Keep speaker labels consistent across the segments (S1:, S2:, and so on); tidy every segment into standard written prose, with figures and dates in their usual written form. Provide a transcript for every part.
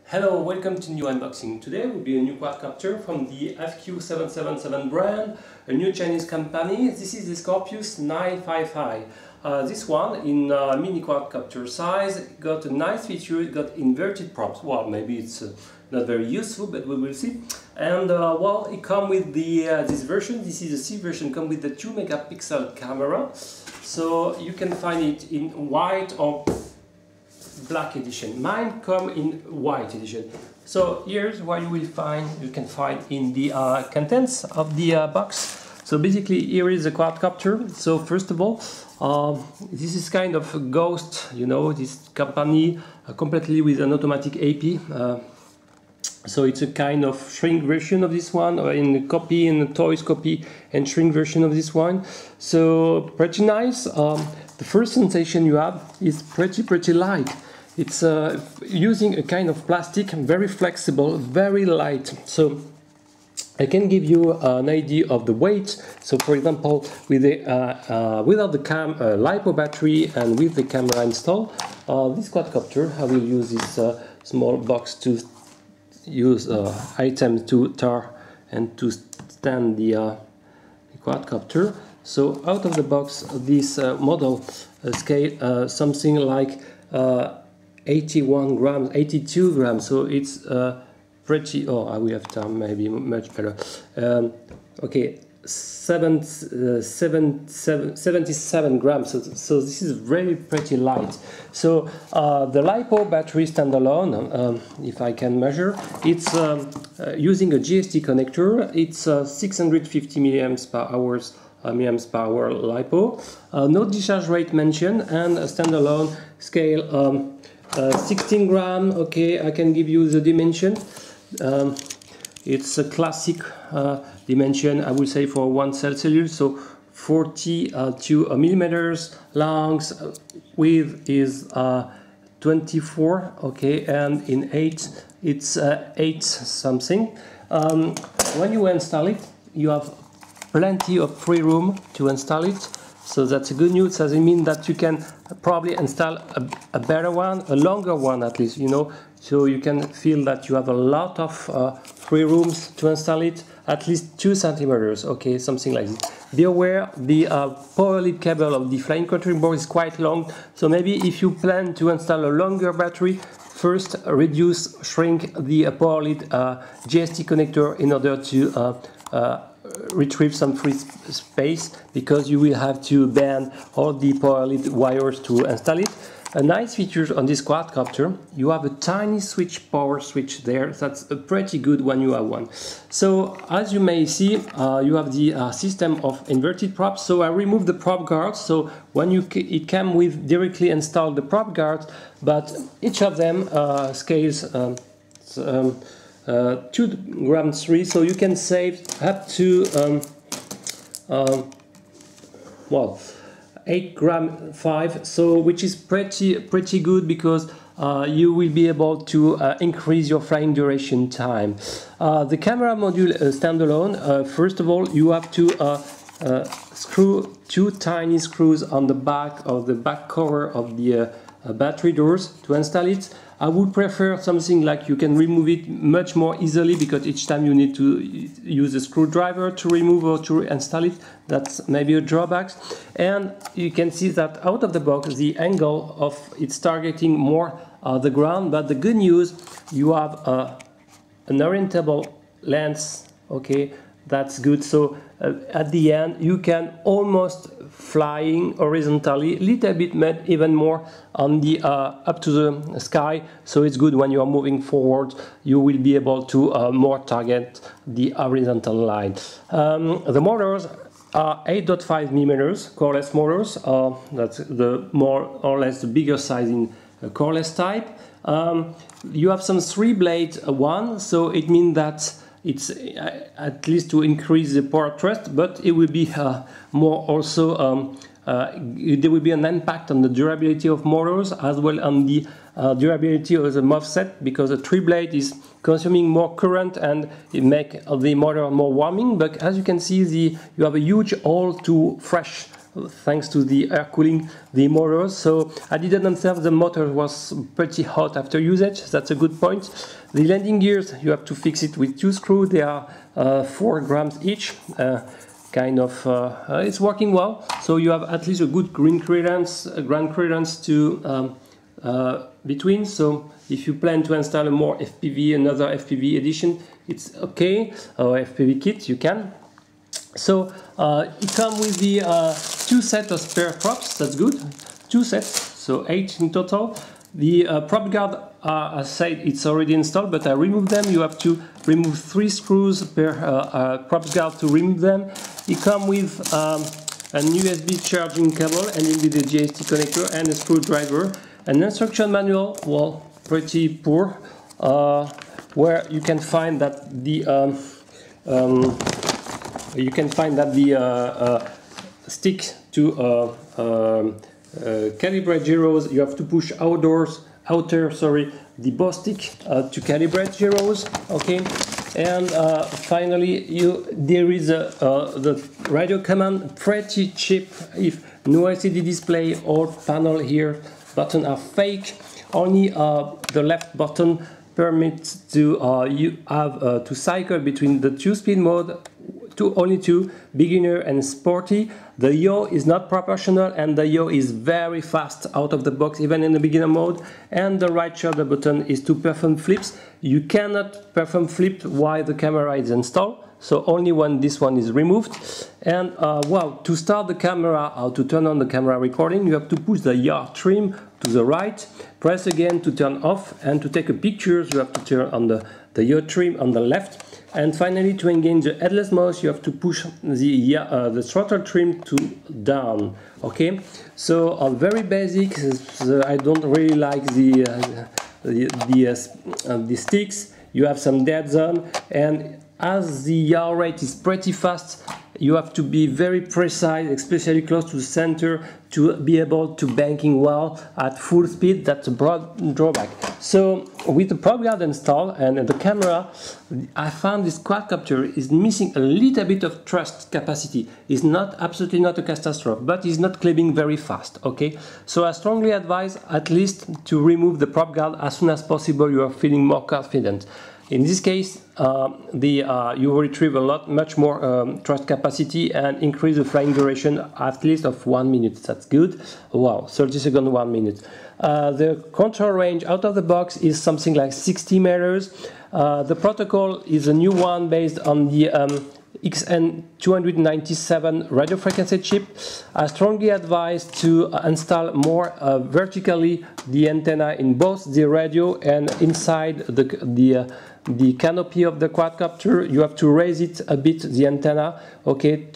S1: Hello, welcome to new unboxing. Today will be a new quadcopter from the FQ777 brand, a new Chinese company. This is the Scorpius 955. This one in mini quadcopter size got a nice feature. It got inverted props. Well, maybe it's not very useful, but we will see. And well, it comes with the this version. This is the C version. Come with the 2 megapixel camera, so you can find it in white or black edition. Mine come in white edition. So here's what you can find in the contents of the box. So basically here is a quadcopter. So first of all, this is kind of a ghost, you know, this company completely with an automatic AP. So it's a kind of shrink version of this one, or in a toys copy and shrink version of this one. So pretty nice. The first sensation you have is pretty light. It's using a kind of plastic, very flexible, very light. So I can give you an idea of the weight. So for example, with the without the LiPo battery and with the camera installed, this quadcopter, I will use this small box to use items to tar and to stand the quadcopter. So out of the box, this model scale something like 81 grams, 82 grams, so it's pretty, oh, I will have time, maybe much better. Okay, 77 grams, so this is really pretty light. So the LiPo battery standalone, if I can measure, it's using a GST connector. It's 650 milliamps per hour LiPo. No discharge rate mentioned, and a standalone scale 16 gram. Okay, I can give you the dimension. It's a classic dimension, I would say, for 1 Celsius, so 42 millimeters. Longs, width is 24, okay, and in 8 it's 8 something. When you install it, you have plenty of free room to install it. So that's a good news. Does it mean that you can probably install a better one, a longer one at least, you know, so you can feel that you have a lot of free rooms to install it, at least 2 centimeters, okay, something like this. Be aware, the power lead cable of the flying controlling board is quite long, so maybe if you plan to install a longer battery, first shrink the power lead GST connector in order to retrieve some free space, because you will have to bend all the power lead wires to install it. A nice feature on this quadcopter, you have a tiny power switch there. That's pretty good when you have one. So as you may see, you have the system of inverted props. So I removed the prop guards. So when it came with directly installed the prop guards, but each of them scales 2 grams 3, so you can save up to well, 8 gram 5, so which is pretty good, because you will be able to increase your flying duration time. The camera module standalone, first of all you have to screw 2 tiny screws on the back of the back cover of the battery doors to install it. I would prefer something like you can remove it much more easily, because each time you need to use a screwdriver to remove or to install it. That's maybe a drawback. And you can see that out of the box the angle of it's targeting more the ground, but the good news, you have an orientable lens, okay, that's good. So at the end you can almost flying horizontally, little bit, even more on the up to the sky. So it's good when you are moving forward, you will be able to more target the horizontal line. The motors are 8.5 millimeters coreless motors. That's the more or less the bigger size in coreless type. You have some 3-blade one, so it means that it's at least to increase the power thrust, but it will be more also, there will be an impact on the durability of motors, as well on the durability of the MOVSET, because a 3-blade is consuming more current and it makes the motor more warming. But as you can see, you have a huge hole to fresh thanks to the air cooling the motors. So I didn't observe the motor was pretty hot after usage. That's a good point. The landing gears, you have to fix it with 2 screws. They are 4 grams each. It's working well. So you have at least a good ground clearance to between. So if you plan to install a more FPV, another FPV edition, it's okay, or FPV kit, you can. So it comes with the 2 sets of spare props. That's good. 2 sets, so 8 in total. The prop guard, as said, it's already installed, but I removed them. You have to remove 3 screws per prop guard to remove them. It comes with an USB charging cable ending with a GST connector and a screwdriver. An instruction manual, well, pretty poor, where you can find that the stick to calibrate gyros. You have to push the bow stick to calibrate gyros. Okay, and finally, there is the radio command, pretty cheap. If no LCD display or panel here, buttons are fake. Only the left button permits to you have to cycle between the 2-speed mode. Only 2, beginner and sporty. The yaw is not proportional, and the yaw is very fast out of the box, even in the beginner mode. And the right shoulder button is to perform flips. You cannot perform flip while the camera is installed, so only when this one is removed. And well, to start the camera or to turn on the camera recording, you have to push the yaw trim to the right, press again to turn off, and to take a picture, you have to turn on the yaw trim on the left. And finally, to engage the headless mouse, you have to push the throttle trim to down. Okay, so very basic. I don't really like the sticks. You have some dead zone, and as the yaw rate is pretty fast, you have to be very precise, especially close to the center, to be able to banking well at full speed. That's a broad drawback. So with the prop guard installed and the camera, I found this quadcopter is missing a little bit of thrust capacity. It's absolutely not a catastrophe, but it's not climbing very fast. Okay, so I strongly advise at least to remove the prop guard as soon as possible. You are feeling more confident. In this case, you will retrieve much more thrust capacity and increase the flying duration at least of 1 minute. That's good. Wow, 30 seconds, 1 minute. The control range out of the box is something like 60 meters. The protocol is a new one based on the XN297 radio frequency chip. I strongly advise to install more vertically the antenna in both the radio and inside the canopy of the quadcopter. You have to raise it a bit, the antenna, okay,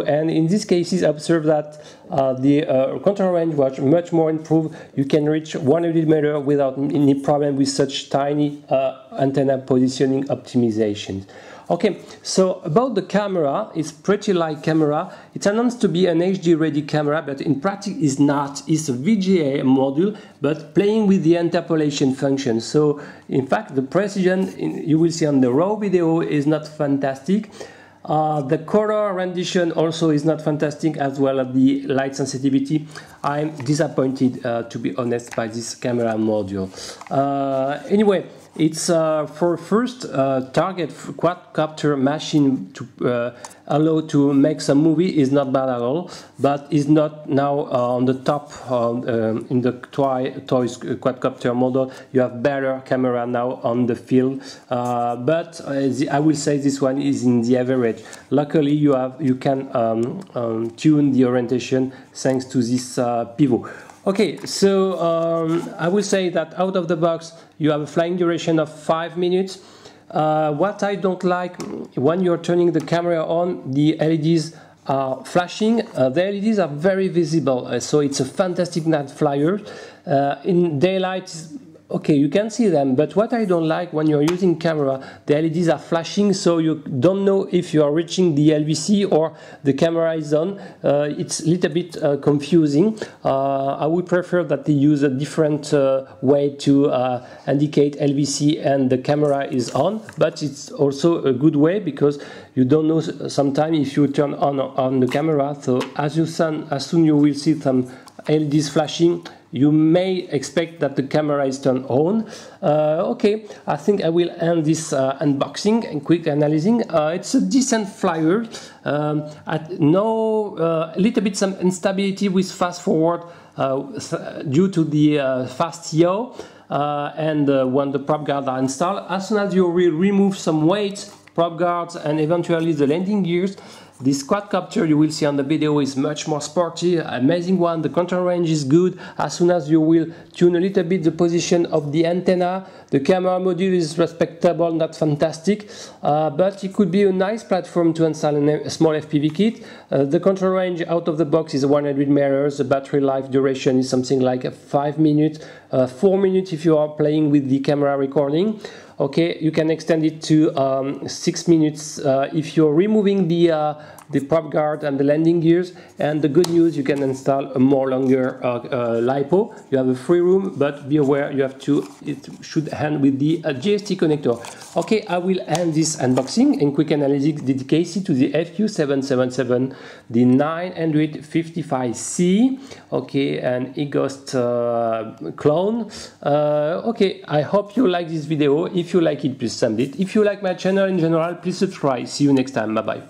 S1: and in these cases observe that the control range was much more improved. You can reach 100 meters without any problem with such tiny antenna positioning optimizations. Okay, so about the camera, it's pretty light camera. It's announced to be an HD ready camera, but in practice is not. It's a VGA module, but playing with the interpolation function. So in fact, the precision you will see on the raw video is not fantastic. The color rendition also is not fantastic, as well as the light sensitivity. I'm disappointed, to be honest, by this camera module. Anyway, it's for first target quadcopter machine to allow to make some movie is not bad at all, but is not now on the top in the toys quadcopter model. You have better camera now on the field, but I will say this one is in the average. Luckily, you can tune the orientation thanks to this pivot. Okay, so I will say that out of the box you have a flying duration of 5 minutes. What I don't like, when you're turning the camera on, the LEDs are flashing. The LEDs are very visible, so it's a fantastic night flyer. In daylight, okay, you can see them, but what I don't like when you're using camera, the LEDs are flashing, so you don't know if you are reaching the LVC or the camera is on. It's a little bit confusing. I would prefer that they use a different way to indicate LVC and the camera is on, but it's also a good way because you don't know sometimes if you turn on the camera. So as soon you will see some LEDs flashing, you may expect that the camera is turned on. Okay, I think I will end this unboxing and quick analyzing. It's a decent flyer. A little bit some instability with fast forward due to the fast yaw and when the prop guards are installed. As soon as you will remove some weight, prop guards and eventually the landing gears, this quadcopter you will see on the video is much more sporty, amazing one. The control range is good. As soon as you will tune a little bit the position of the antenna, the camera module is respectable, not fantastic, but it could be a nice platform to install a small FPV kit. The control range out of the box is 100 meters. The battery life duration is something like 5 minutes, 4 minutes if you are playing with the camera recording. Okay, you can extend it to 6 minutes if you're removing the prop guard and the landing gears. And the good news, you can install a more longer LiPo. You have a free room, but be aware it should hand with the JST connector. Okay, I will end this unboxing and quick analysis dedicated to the FQ777, the 955C. Okay, an eGhost clone. Okay, I hope you like this video. If you like it, please send it. If you like my channel in general, please subscribe. See you next time. Bye bye.